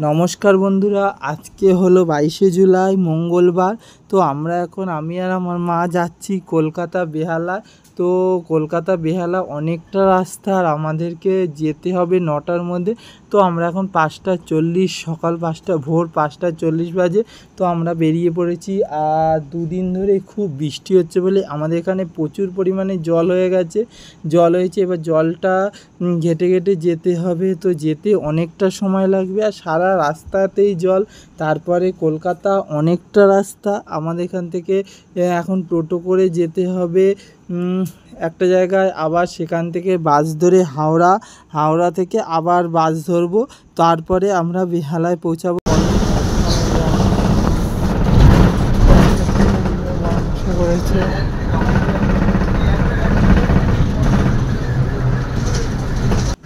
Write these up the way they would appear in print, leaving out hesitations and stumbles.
নমস্কার বন্ধুরা, আজকে হলো 22শে জুলাই মঙ্গলবার। তো আমরা এখন আমি আর আমার মা যাচ্ছি কলকাতা বেহালা। তো কলকাতা বেহালা অনেকটা রাস্তা, আর আমাদেরকে যেতে হবে 9টার মধ্যে। তো আমরা এখন 5:40 সকাল 5টা ভোর 5:40 বাজে। তো আমরা বেরিয়ে পড়েছি। আর দুদিন ধরে খুব বৃষ্টি হচ্ছে বলে আমাদের এখানে প্রচুর পরিমাণে জল হয়েছে। এবার জলটা ঘেটে ঘেটে যেতে হবে। তো যেতে অনেকটা সময় লাগবে, আর সারা রাস্তাতেই জল। তারপরে কলকাতা অনেকটা রাস্তা, আমাদের এখান থেকে এখন টোটো করে যেতে হবে একটা জায়গায়, আবার সেখান থেকে বাস ধরে হাওড়া থেকে আবার বাস ধরবো, তারপরে আমরা বেহালায় পৌঁছাবো।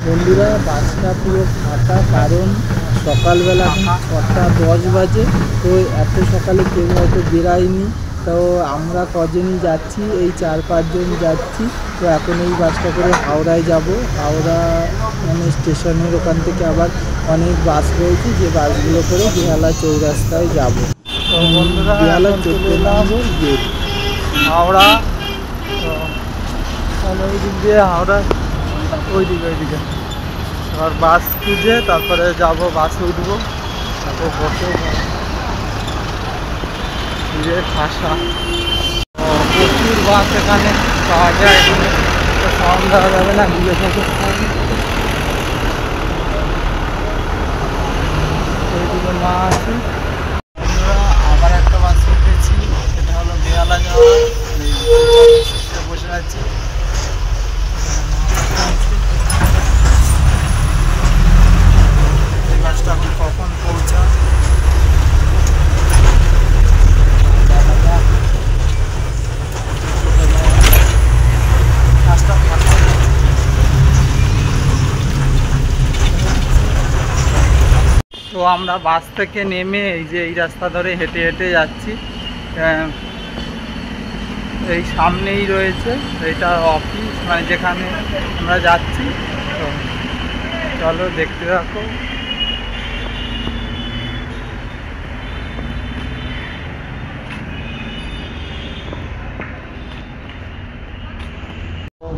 বন্ধুরা, বাসটা পুরো ফাঁকা, কারণ সকালবেলা এখন 6:10 বাজে। তো এত সকালে কেউ হয়তো বেরায়নি। তো আমরা কজনই যাচ্ছি, এই 4-5 জন যাচ্ছি। তো এখন এই বাসটা করে হাওড়ায় যাব। হাওড়া মানে স্টেশনের ওখান থেকে আবার অনেক বাস রয়েছে, যে বাসগুলো করে বেহালা চৌরাস্তায় যাব। তো বন্ধুরা, বেহালা 14 নম্বর গেট হাওড়া। তো ওই দিক দিয়ে হাওড়া, ওইদিকে আর বাস খুঁজে তারপরে যাব, বাসে উঠবো। তারপর বসে ফিরে খাসা প্রচুর বাস এখানে পাওয়া যায়, এখানে ফর্ম দেওয়া যাবে না, ঘুরে থেকে ওইদিকে মা আছে। আবার একটা বাস উঠেছি, সেটা হলো বেহালা যাওয়া। বসে আছি, বাসটা কখন পৌঁছা তো আমরা বাস থেকে নেমে এই রাস্তা ধরে হেঁটে হেঁটে যাচ্ছি। এই সামনেই রয়েছে এটা অফিস, মানে যেখানে আমরা যাচ্ছি। তো চলো দেখতে থাকো।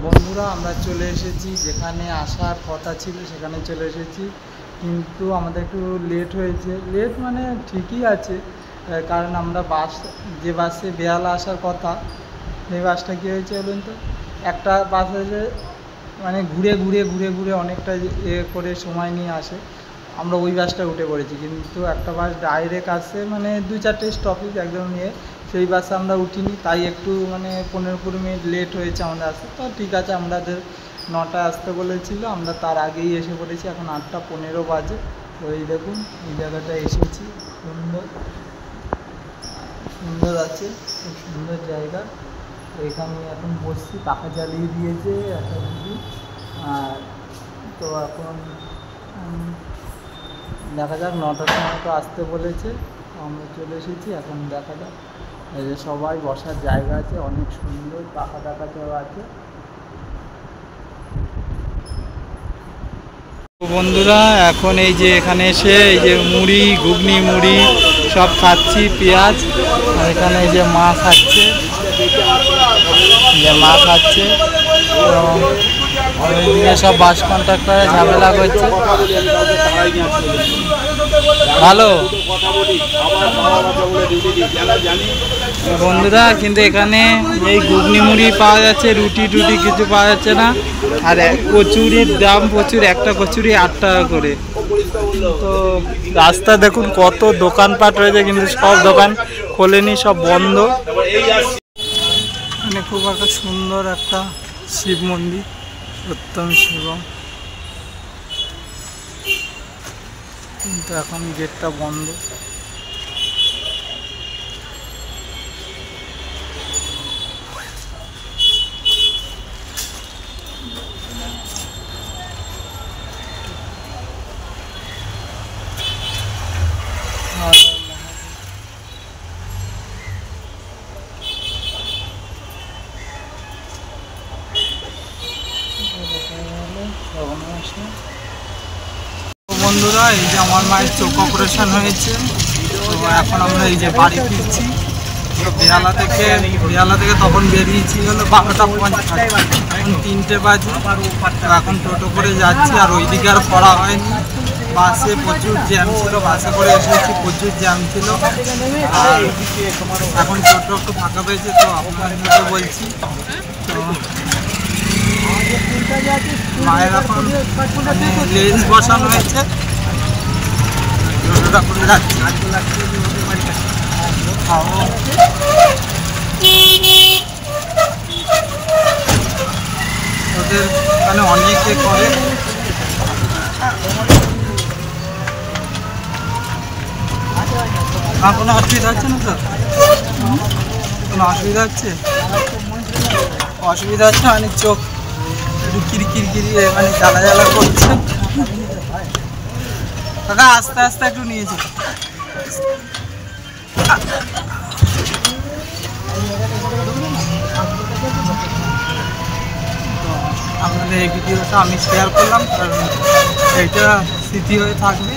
বন্ধুরা, আমরা চলে এসেছি যেখানে আসার কথা ছিল, সেখানে চলে এসেছি। কিন্তু আমাদের একটু লেট হয়েছে। লেট মানে ঠিকই আছে, কারণ আমরা যে বাসে বেহালা আসার কথা, সেই বাসটা কী হয়েছে বলুন তো, একটা বাস হয়েছে মানে ঘুরে অনেকটা করে সময় নিয়ে আসে। আমরা ওই বাসটা উঠে পড়েছি, কিন্তু একটা বাস ডাইরেক্ট আসে, মানে 2-4টে স্টপেজ একদম নিয়ে, সেই বাসে আমরা উঠিনি। তাই একটু মানে 15-20 মিনিট লেট হয়েছে আমাদের আসতে। তো ঠিক আছে, আমাদের 9টায় আসতে বলেছিল, আমরা তার আগেই এসে পড়েছি। এখন 8:15 বাজে। তো এই দেখুন, এই জায়গাটা এসেছি, সুন্দর আছে, খুব সুন্দর জায়গা। এখানে এখন বসছি, পাখা জ্বালিয়ে দিয়েছে একটা দিদি। আর তো এখন দেখা যাক, 9টার সময় তো আসতে বলেছে, আমরা চলে এসেছি। এখন দেখা যাক, এই যে সবাই বসার জায়গা আছে, অনেক সুন্দর পাখা টাকা দেওয়া আছে। বন্ধুরা, এখন এই যে এখানে এসে এই যে ঘুগনি মুড়ি সব খাচ্ছি, পেঁয়াজ। আর এখানে এই যে মা খাচ্ছে, ওইদিকে সব বাস কন্ট্রাক্টরে ঝামেলা করছে। ভালো বন্ধুরা, কিন্তু এখানে এই ঘুগনি মুড়ি পাওয়া যাচ্ছে, রুটি কিছু পাওয়া যাচ্ছে না। আর কচুরির দাম প্রচুর, একটা কচুরি 8 টাকা করে। তো রাস্তা দেখুন কত দোকানপাট রয়েছে, কিন্তু সব দোকান খোলেনি, সব বন্ধ। মানে খুব একটা সুন্দর একটা শিব মন্দির, সত্যম শিবম, কিন্তু এখন গেটটা বন্ধ। বন্ধুরা এই যে আমার মায়ের চোখ অপারেশন হয়েছে। তো এখন আমরা এই যে বাড়ি ফিরছি। তো বেহালা থেকে তখন বেরিয়েছি হলো 12:50, এখন 3টে বাজে। তো এখন টোটো করে যাচ্ছি, আর ওইদিকে আর পড়া হয়নি। বাসে প্রচুর জ্যাম ছিল, বাসে করে এসেছি, প্রচুর জ্যাম ছিল। আর এখন টোটো একটু ফাঁকা পেয়েছে, তো আপনাদের বলছি। তো মায়ের এখন লেন্স বসানো হয়েছে, টোটোটা করে যাচ্ছি। ওদের মানে অনেকে করে। কোনো অসুবিধা হচ্ছে না স্যার? কোনো অসুবিধা হচ্ছে? অসুবিধা হচ্ছে মানে চোখ একটু কিরকিরি মানে জ্বালা করছে। কাকা আস্তে আস্তে একটু নিয়েছে। আপনাদের এই ভিডিওটা আমি শেয়ার করলাম, কারণ এইটা স্মৃতি হয়ে থাকবে।